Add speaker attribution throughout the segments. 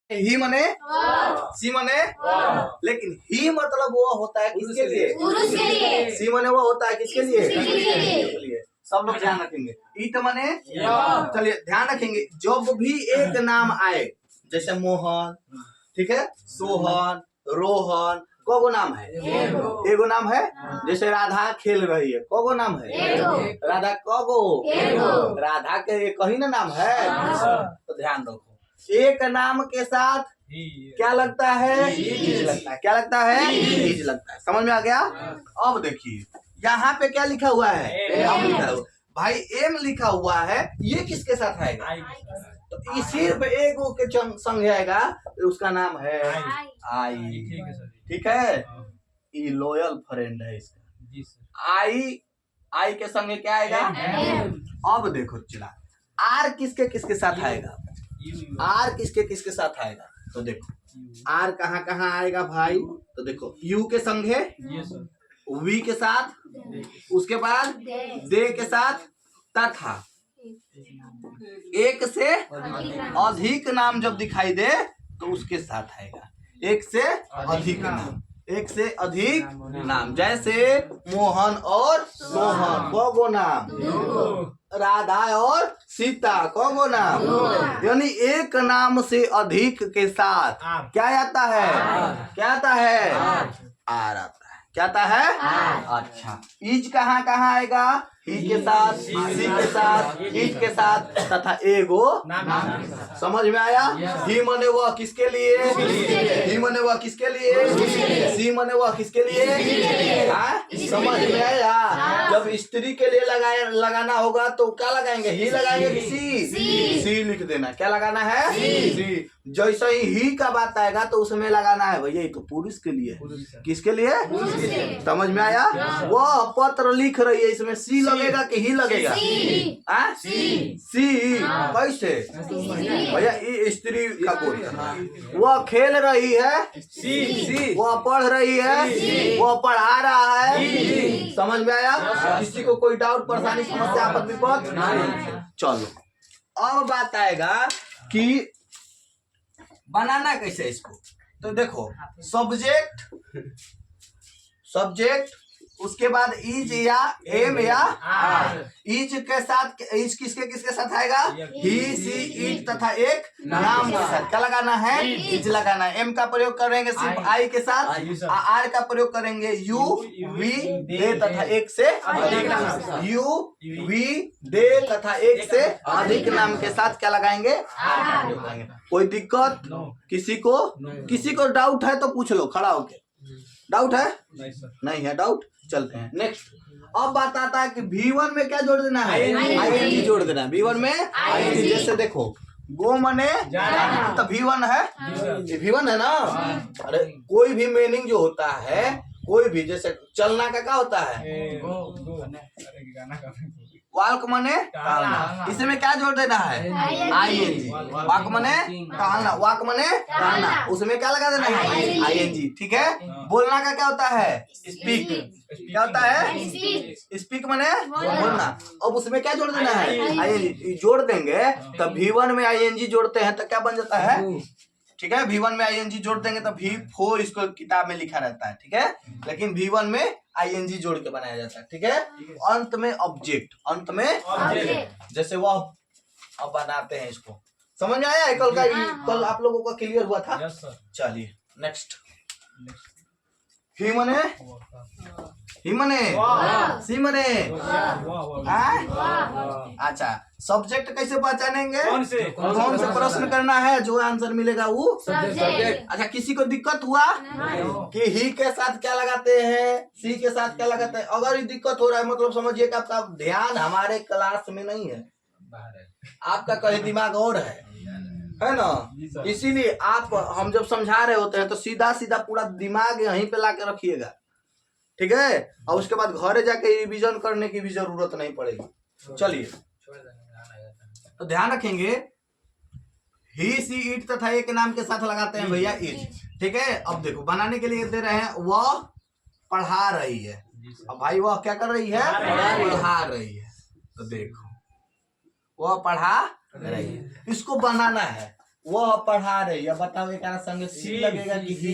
Speaker 1: ही मने सी मने लेकिन ही मतलब वो होता है किसके लिए?
Speaker 2: पुरुष के लिए।
Speaker 1: सी मने वो होता है किसके लिए?
Speaker 2: स्त्री के लिए।
Speaker 1: सब लोग ध्यान रखेंगे। ईट मने चलिए ध्यान रखेंगे। जब भी एक नाम आए जैसे मोहन, ठीक है, सोहन, रोहन, कोगो नाम है? एगो नाम है। जैसे राधा खेल रही है, कोगो नाम है? राधा कोगो? राधा के कहीं ना नाम है। तो ध्यान रखो, एक नाम के साथ क्या लगता है? ईज लगता है। क्या लगता है? ईज लगता है। समझ में आ गया? अब देखिए यहाँ पे क्या लिखा हुआ है? एम लिखा हुआ भाई, एम लिखा हुआ है, ये किसके साथ आएगा? तो सिर्फ एगो के संग आएगा, उसका नाम है आई। ठीक है, ये लॉयल फ्रेंड है इसका। आई के संग क्या आएगा? अब देखो चला, आर किसके किसके साथ आएगा? आर किसके किसके साथ आएगा? तो देखो आर कहाँ कहाँ आएगा भाई? तो देखो यू के संग है, वी के साथ, उसके बाद दे के साथ, तथा एक से अधिक नाम जब दिखाई दे तो उसके साथ आएगा। एक से अधिक नाम, एक से अधिक नाम, जैसे मोहन और सोहन, कोगो नाम, राधा और सीता, कोगो नाम। यानी एक नाम से अधिक के साथ क्या आता है? क्या आता है? आर आता है। क्या आता है? अच्छा, ईज कहाँ कहाँ आएगा? ही के साथ, सी के साथ, ईज के साथ, तथा एगो समझ में आया? ही मने वह किसके लिए? ही मने वह किसके लिए? सी मने वह किसके लिए? समझ में आया? जब स्त्री के लिए लगाना होगा तो क्या लगाएंगे? ही लगाएंगे कि सी? सी लिख देना। क्या लगाना है? सी। जैसे ही का बात आएगा तो उसमें लगाना है भैया, ये तो पुरुष के लिए। किसके लिए? समझ में आया? वह पत्र लिख रही है, इसमें सी लगेगा कि ही लगेगा? सी। कैसे भैया? ये स्त्री का बोल। वह खेल रही है, सी। वह पढ़ रही है, वह पढ़ा रहा है। समझ में आया? किसी को कोई डाउट, परेशानी, समस्या, आपत्ति विपद? चलो अब बात आएगा कि बनाना कैसे इसको। तो देखो सब्जेक्ट, उसके बाद इज या एम या आर। इज के साथ, इज किसके किसके साथ आएगा? ही, सी, इट तथा एक नाम के साथ क्या लगाना है? इज लगाना है। एम का प्रयोग करेंगे सिर्फ आई के साथ, आर का प्रयोग करेंगे यू, वी, दे तथा एक से अधिक नाम। यू, वी, दे तथा एक से अधिक नाम के साथ क्या लगाएंगे? आर। कोई दिक्कत? किसी को डाउट है तो पूछ लो खड़ा होके। डाउट है? नहीं है डाउट? चलते हैं नेक्स्ट। अब बात आता है कि V1 में क्या जोड़ देना है? ING जोड़ देना है। V1 में ING। जैसे देखो गो मने तो V1 है, ये V1 है ना। अरे कोई भी मीनिंग जो होता है, कोई भी, जैसे चलना का क्या होता है? वाक मने टहलना, इसमें क्या जोड़ देना है? ING। वाक मने टहलना, वाक मने टहलना, उसमें क्या लगा देना है? ING। ठीक है। बोलना का क्या होता है? स्पीक। क्या होता है? स्पीक मने बोलना। अब उसमें क्या जोड़ देना है? ING जोड़ देंगे। तब V1 में ING जोड़ते हैं तो क्या बन जाता है? ठीक है, V1 में ING जोड़ देंगे तो V4 इसको किताब में लिखा रहता है। ठीक है, लेकिन V1 में ING जोड़ के बनाया जाता है। ठीक है। अंत में ऑब्जेक्ट, अंत में जैसे वह अब बनाते हैं इसको। समझ में आया? कल आप लोगों का क्लियर हुआ था? चलिए नेक्स्ट। ही मने सी मने। अच्छा, सब्जेक्ट कैसे पहचानेंगे? कौन से प्रश्न करना है, जो आंसर मिलेगा वो सब्जेक्ट। अच्छा, किसी को दिक्कत हुआ कि ही के साथ क्या लगाते हैं, सी के साथ क्या लगाते हैं? अगर ये दिक्कत हो रहा है मतलब समझिए कि आपका ध्यान हमारे क्लास में नहीं है, आपका कहीं दिमाग और है ना। इसीलिए आप, हम जब समझा रहे होते हैं तो सीधा सीधा पूरा दिमाग यहीं पे ला के रखिएगा। ठीक है, और उसके बाद घरे जाके रिवीजन करने की भी जरूरत नहीं पड़ेगी। चलिए तो ध्यान रखेंगे, ही, सी, इट तथा एक नाम के साथ लगाते हैं भैया इज। ठीक है। अब देखो बनाने के लिए दे रहे हैं वह पढ़ा रही है। अब भाई वह क्या कर रही है? पढ़ा रही है। तो देखो वह पढ़ा रही है, इसको बनाना है। वह पढ़ा रही है। बताओ एक संग सी लगेगा कि ही?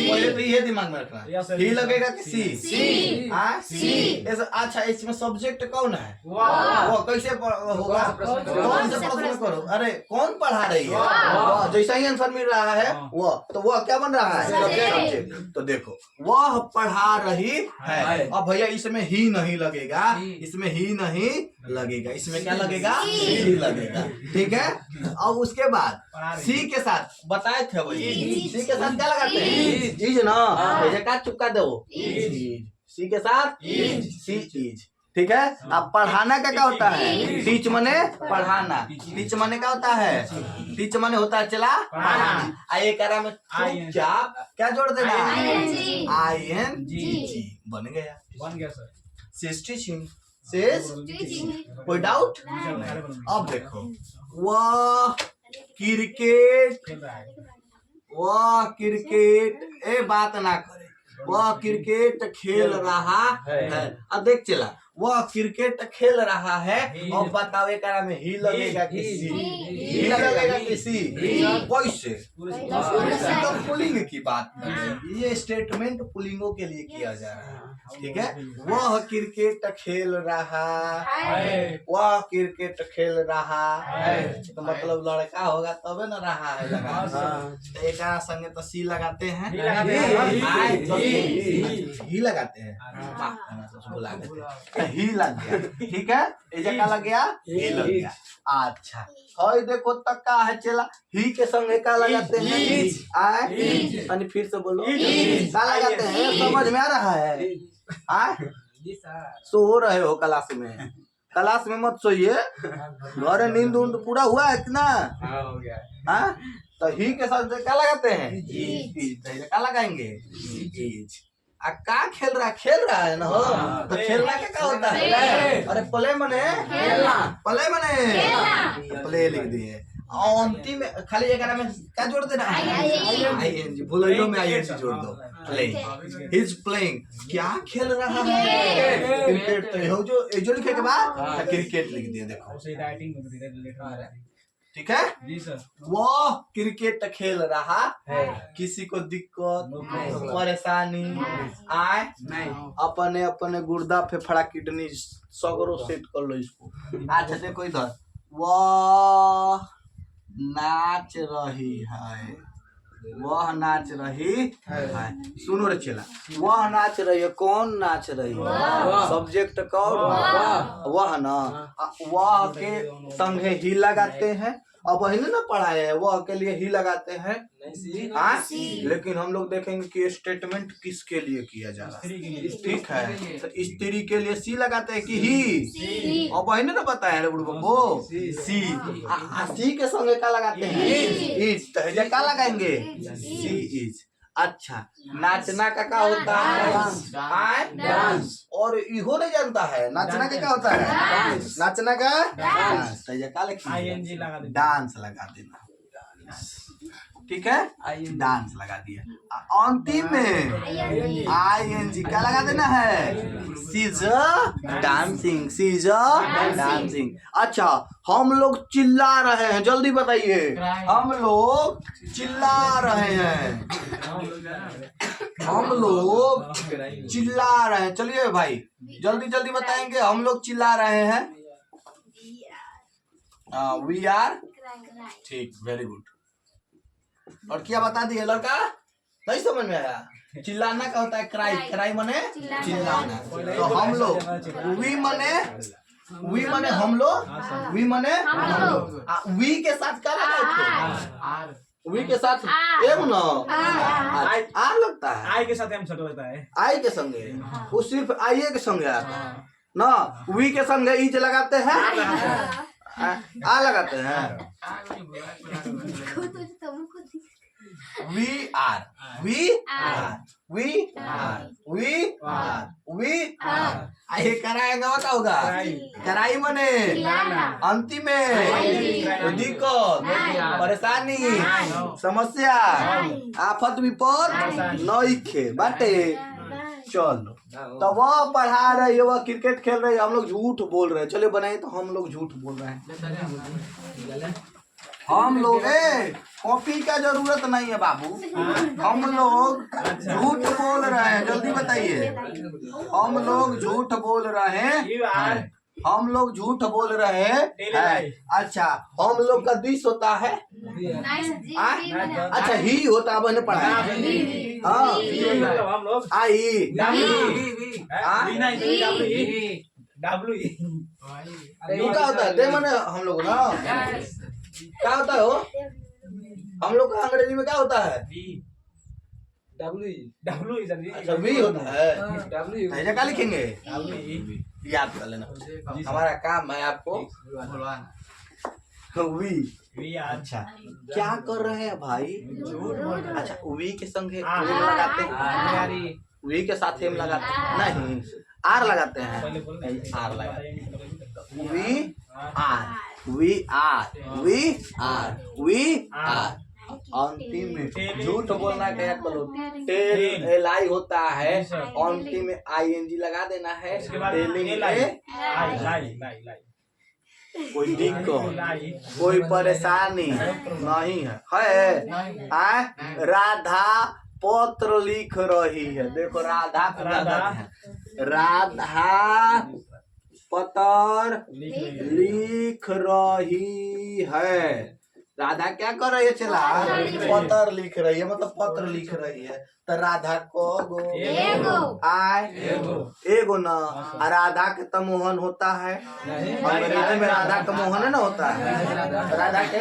Speaker 1: पहले तो ये दिमाग में रखना, ही लगेगा कि सी? हाँ सी। अच्छा इसमें सब्जेक्ट कौन है? वो कैसे होगा? कौन से प्रश्न करो? अरे कौन पढ़ा रही है? वह। जैसा ही आंसर मिल रहा है वह, तो वह क्या बन रहा है? सब्जेक्ट। तो देखो वह पढ़ा रही है। अब भैया इसमें ही नहीं लगेगा, इसमें ही नहीं लगेगा, इसमें क्या लगेगा? सी लगेगा। ठीक है। अब उसके बाद सी के साथ बताए थे वही, सी के साथ क्या लगाते हैं? इज ना। भैया का चुपका दो, सी के साथ सी इज। ठीक है। अब पढ़ाना का क्या होता है? टीच मने पढ़ाना। टीच मने क्या होता है? टीच मने होता है चला पढ़ाना। आइए करा में चुपचाप क्या जोड़ देना? ING। बन गया सर। She's teaching। कोई डाउट? अब देखो वह क्रिकेट ए बात ना करे, वह क्रिकेट खेल रहा है। अब देख चला वह क्रिकेट खेल रहा है। और बताओ एक में ही लगेगा कि सी? ही लगेगा कि सी? कैसे? तो पुलिंग की बात है, ये स्टेटमेंट पुलिंगों के लिए किया जा रहा है। ठीक है। वह क्रिकेट खेल रहा है, वह क्रिकेट खेल रहा है। तो मतलब लड़का होगा तबे न रहा है लगा। एक संगे तो सी लगाते हैं, ही लगाते हैं, ही लग गया। ठीक है। इसे क्या लग गया? ही लग गया। अच्छा और देखो तक का है चला, ही के संग क्या लगाते हैं? आए फिर से बोलो क्या लगाते हैं? समझ में आ रहा है? सो रहे हो क्लास में? क्लास में मत सोइए, घरे नींद उंद पूरा हुआ है कितना? हो गया। तो ही के साथ क्या लगाते हैं? क्या लगाएंगे? क्या खेल रहा है ना? हो तो खेलना क्या होता है? अरे प्ले मने खेलना, प्ले लिख दिए। अंतिम में खाली जगह में क्या जोड़ देना? ING। बोलो में ING जोड़ दो। Play, he is playing. क्या खेल रहा है? क्रिकेट। तो जो लिखे के बाद क्रिकेट लिख दिए। देखो ठीक है जी सर। वो क्रिकेट खेल रहा है। किसी को दिक्कत परेशानी आए नहीं? अपने अपने गुर्दा फेफड़ा किडनी सगरो सेट कर लो इसको। अच्छा देखो इधर, वह नाच रही है, वह नाच रही है। सुनो रे चला, वह नाच रही है। कौन नाच रही है? सब्जेक्ट कौन? वह ना। वह के संगे ही लगाते हैं। अब वही ना पढ़ाए है, वह के लिए ही लगाते हैं। लेकिन हम लोग देखेंगे कि स्टेटमेंट किसके लिए किया जा रहा है। ठीक है। तो स्त्री के लिए सी लगाते हैं कि ही? और वही ना बताया है वो सी के संगे क्या लगाते हैं? इज। तो क्या लगाएंगे? सी इज। अच्छा नाचना का क्या होता है? डांस। और इहो नहीं जानता है नाचना का क्या होता है? नाचना का डांस। तो क्या लिखिए? डांस लगा देना। ठीक है। डांस लगा दिया। अंतिम में ING क्या लगा देना है? शीज डांसिंग, शीज डांसिंग। अच्छा हम लोग चिल्ला रहे हैं, जल्दी बताइए। हम लोग चिल्ला रहे हैं, हम लोग चिल्ला रहे हैं। चलिए भाई जल्दी जल्दी बताएंगे। हम लोग चिल्ला रहे हैं। We are. ठीक, वेरी गुड। और क्या बता दिए लड़का? नहीं समझ में आया? चिल्लाना का होता है क्राई। क्राई मने चिल्लाना। तो हम लोग वी मने हम लोग, वी मने हम लोग। वी के साथ क्या लगाए थे? वी के साथ एम ना आर लगता है। आई के साथ एम छट होता है। आई के संगे वो सिर्फ आई के संगे आता है ना। वी के संगे इज लगाते हैं, आ लगाते हैं। We are, we are, we are, we are, we are. ये कराएगा होता होगा। कराई मने अंतिम में दिक्कत परेशानी समस्या आफत विपद नइखे बाटे। चलो तो वह पढ़ा रही है, वह क्रिकेट खेल रही है, हम लोग झूठ बोल रहे हैं। चलो बनाए तो हम लोग झूठ बोल रहे हैं। हम लोग कॉपी का जरूरत नहीं है बाबू, हम लोग झूठ बोल रहे हैं, जल्दी बताइए। हम लोग झूठ बोल रहे हैं, हम लोग झूठ बोल रहे हैं। अच्छा, हम लोग का दिस होता है, अच्छा ही होता है, मैंने पढ़ा है। हाँ, आई क्या होता है, दे मैंने हम लोग ना क्या होता है हो, हम लोग का अंग्रेजी में क्या होता है, अच्छा वी होता है, ऐसा क्या लिखेंगे, याद कर लेना, हमारा काम है आपको वी। अच्छा, क्या कर रहे हैं भाई, अच्छा वी के संग लगाते हैं, वी के साथ हम लगाते हैं नहीं, आर लगाते हैं, आर लगाते हैं, वी आर अंतिम में झूठ बोलना क्या करो, टेल एल आई होता है, अंतिम में ING लगा देना है, टेलिंग कोई दिक्कत कोई परेशानी नहीं है। राधा पत्र लिख रही है, देखो राधा राधा पत्र लिख रही है, राधा क्या कर रही है चला, पत्र लिख रही है, मतलब पत्र लिख रही है, तो राधा को एगो ना, राधा के तो मोहन होता है, अंग्रेजी में राधा का मोहन है ना होता है, राधा के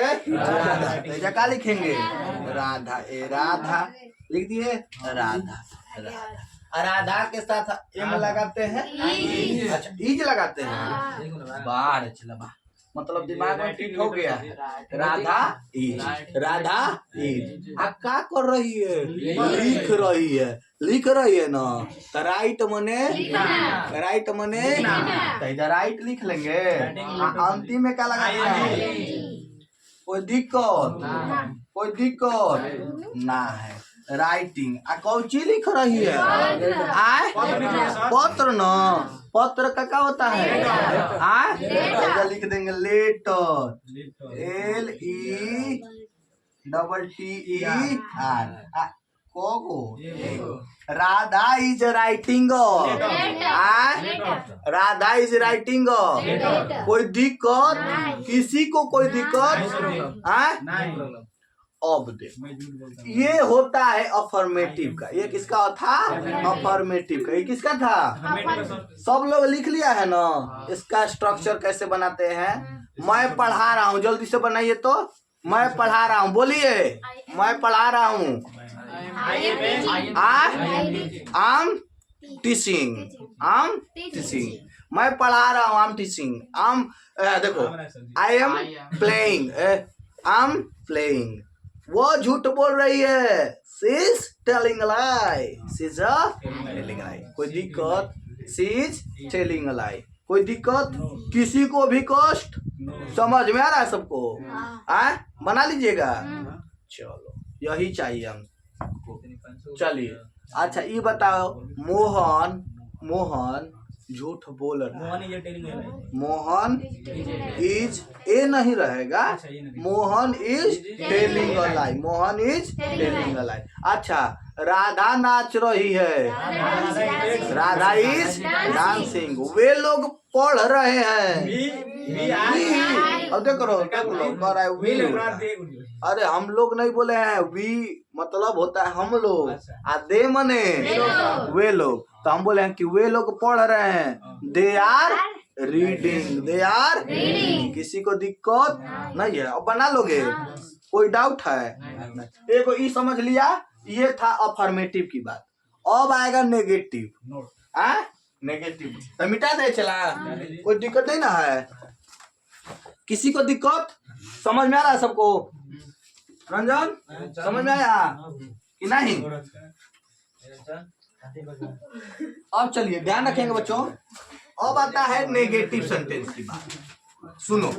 Speaker 1: क्या लिखेंगे, राधा राधा लिख दिए, राधा राधा के साथ एम लगाते हैं, अच्छा ईज लगाते हैं, बाहर चला मतलब दिमाग में फिट हो गया है, राधा ईज आप क्या कर रही है, लिख रही है ना, तो राइट मने तो इधर राइट लिख लेंगे, अंतिम में क्या लगाना है, कोई दिक्कत ना है, राइटिंग कौची लिख रही है, पत्र न, पत्र का क्या होता है, लिख देंगे letter, LETTER, Radha is writing, Radha is writing, कोई दिक्कत, किसी को कोई दिक्कत, अब देखो ये होता है अफर्मेटिव का, ये किसका था, अफर्मेटिव का, ये किसका था, सब लोग लिख लिया है ना, इसका स्ट्रक्चर कैसे बनाते हैं, मैं पढ़ा रहा हूँ, जल्दी से बनाइए तो, मैं पढ़ा रहा हूँ, बोलिए मैं पढ़ा रहा हूँ, आम टीचिंग, मैं पढ़ा रहा हूँ, आम टीचिंग, देखो आई एम प्लेइंग, वो झूठ बोल रही है, शी इज टेलिंग लाई, कोई दिक्कत, शी इज टेलिंग लाई, कोई दिक्कत, किसी को भी कष्ट, समझ में आ रहा है सबको, बना लीजिएगा, चलो यही चाहिए हमको, चलिए अच्छा ये बताओ, मोहन झूठ बोल रहा है, मोहन इज ए नहीं रहेगा, Mohan is telling a lie, Mohan is telling a lie, अच्छा राधा नाच रही है, राधा इज डांसिंग, वे लोग पढ़ रहे हैं, अब देखो अरे हम लोग नहीं बोले हैं, वी मतलब होता है हम लोग, दे मने वे लोग, तो हम बोले हैं कि वे लोग पढ़ रहे हैं, दे आर रीडिंग, किसी को दिक्कत नहीं है, अब बना लोगे, कोई डाउट है, देखो ये समझ लिया, ये था अफर्मेटिव की बात, अब आएगा नेगेटिव, नेगेटिव तो मिटा दे चला, कोई दिक्कत नहीं ना है, किसी को दिक्कत, समझ में आ रहा है सबको, रंजन समझ में आया कि नहीं, अब चलिए ध्यान रखेंगे बच्चों, अब आता है नेगेटिव सेंटेंस की बात, सुनो,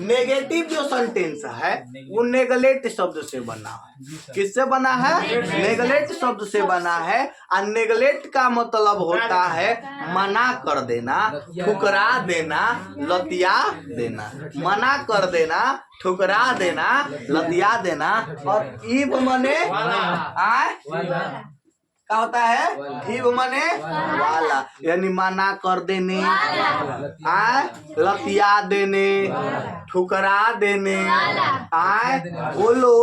Speaker 1: नेगेटिव जो सेंटेंस है वो नेगलेक्ट शब्द से बना है। किससे बना है? नेगलेक्ट शब्द से बना है। और नेगलेक्ट का मतलब होता है मना कर देना, ठुकरा देना, लतिया देना। मना कर देना, ठुकरा देना, लतिया देना। और ईव मने क्या होता है? ईव मने वाला, यानी मना कर देने, लतिया देने, ठुकरा देने। बोलो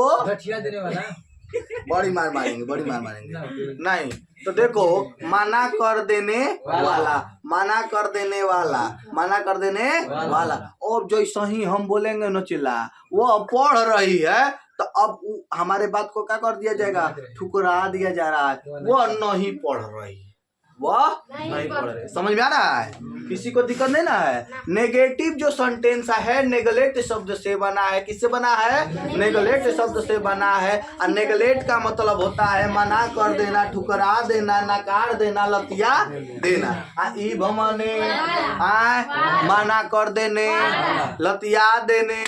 Speaker 1: बड़ी मार मारेंगे, बड़ी मार मारेंगे। नहीं तो देखो, मना कर देने वाला, मना कर देने वाला, मना कर देने वाला। और जैसे ही हम बोलेंगे न चिल्ला, वो पढ़ रही है तो अब हमारे बात को क्या कर दिया जाएगा? ठुकरा दिया जा रहा है। वो नहीं पढ़ रही, वह नहीं पढ़ रही। समझ में आ रहा है? किसी को दिक्कत नहीं ना है? नेगेटिव जो सेंटेंस है नेगलेक्ट शब्द से बना है। किससे बना है? नेगलेक्ट शब्द से बना है। और नेगलेक्ट का मतलब होता है मना कर देना, ठुकरा देना, नकार देना, लतिया देना। ईव मने मना कर देने, लतिया देने,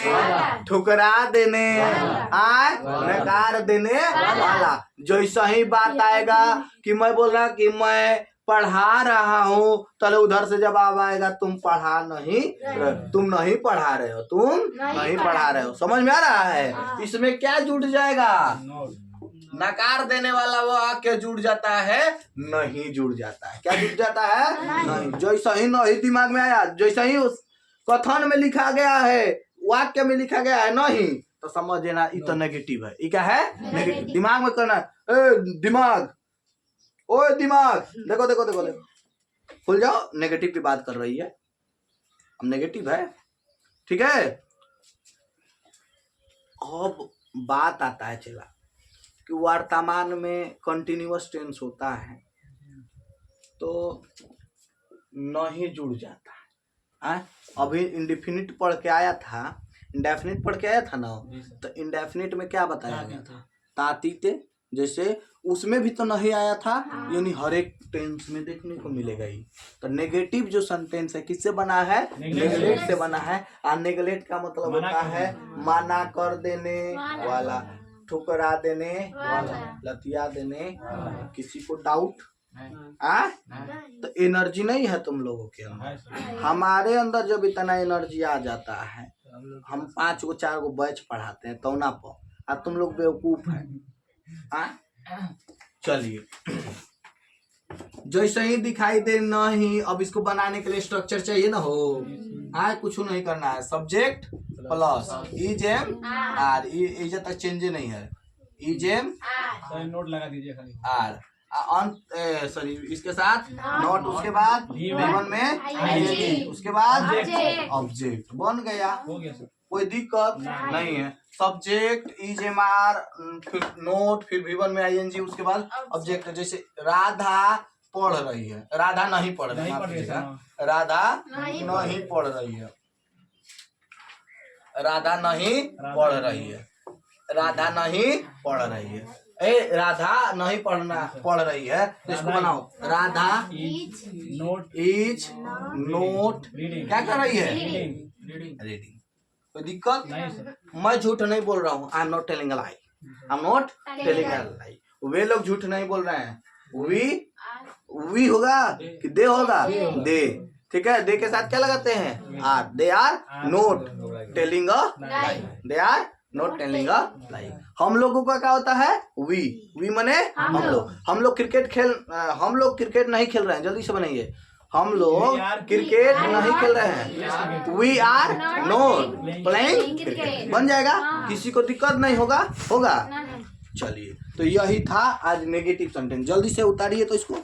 Speaker 1: ठुकरा देने, नकार देने वाला। जैसा ही बात आएगा कि मैं बोल रहा कि मैं पढ़ा रहा हूँ, चलो उधर से जवाब आएगा तुम पढ़ा नहीं, तुम नहीं पढ़ा रहे हो, तुम नहीं पढ़ा रहे हो। समझ में आ रहा है? इसमें क्या जुड़ जाएगा? नकार देने वाला वो आके जुड़ जाता है, नहीं जुड़ जाता है। क्या जुड़ जाता है? नहीं। जैसा ही नहीं दिमाग में आया, जैसा ही उस कथन में लिखा गया है, वाक्य में लिखा गया है नहीं, तो समझ लेना ये तो नेगेटिव है। ये क्या है? नेगेटिव। दिमाग में करना, दिमाग, ओए दिमाग, देखो देखो देखो देखो, खुल जाओ। नेगेटिव की बात कर रही है, अब नेगेटिव है, ठीक है। अब बात आता है चला कि वर्तमान में कंटिन्यूअस टेंस होता है तो नहीं जुड़ जाता है। अभी इंडेफिनिट पढ़ के आया था, इंडेफिनिट पढ़ के आया था ना, तो इंडेफिनिट में क्या बताया गया था? तातीते, जैसे उसमें भी तो नहीं आया था, यानी हर एक टेंस में देखने को मिलेगा ही। तो नेगेटिव जो सेंटेंस है किससे बना है? नेगलेक्ट से बना है। और नेगलेक्ट का मतलब होता है मना कर देने वाला, ठुकरा देने वाला, लतिया देने। किसी को डाउट? तो एनर्जी नहीं है तुम लोगों के अंदर। हमारे अंदर जब इतना एनर्जी आ जाता है, हम 5 को 4 को बैच पढ़ाते हैं तो ना पो, और तुम लोग बेवकूफ है। चलिए, जैसे ही दिखाई दे नहीं, अब इसको बनाने के लिए स्ट्रक्चर चाहिए ना हो। कुछ नहीं करना है, subject plus is am are, is तक चेंज नहीं है, इज एम
Speaker 3: नोट लगा दीजिए खाली
Speaker 1: आर, सॉरी इसके साथ नोट, उसके बाद V1 में उसके बाद ऑब्जेक्ट बन गया।
Speaker 3: हो गया सर।
Speaker 1: कोई दिक्कत नहीं है। सब्जेक्ट इज एम आर, फिर नोट, फिर V1 में ING, उसके बाद ऑब्जेक्ट। जैसे राधा पढ़ रही है, राधा नहीं पढ़ रही है, राधा नहीं पढ़ रही है, राधा नहीं पढ़ रही है, राधा नहीं पढ़ रही है। राधा नहीं पढ़ रही है, तो इसको बनाओ, राधा
Speaker 3: इज
Speaker 1: नोट क्या कर रही है? रीडिंग। कोई दिक्कत? मैं झूठ नहीं बोल रहा हूँ, I am not telling a lie, I am not telling a lie. वे लोग झूठ नहीं बोल रहे हैं। वी होगा कि दे होगा? दे, ठीक है। दे के साथ क्या लगाते हैं? Are. They are not telling a lie, they are not telling a lie. हम लोगों का क्या होता है? वी मने हम लोग क्रिकेट नहीं खेल रहे हैं, जल्दी से बनाइए। हम लोग क्रिकेट नहीं खेल रहे हैं, we are not playing cricket. बन जाएगा, किसी को दिक्कत नहीं होगा। चलिए, तो यही था आज नेगेटिव सेंटेंस। जल्दी से उतारिए तो इसको।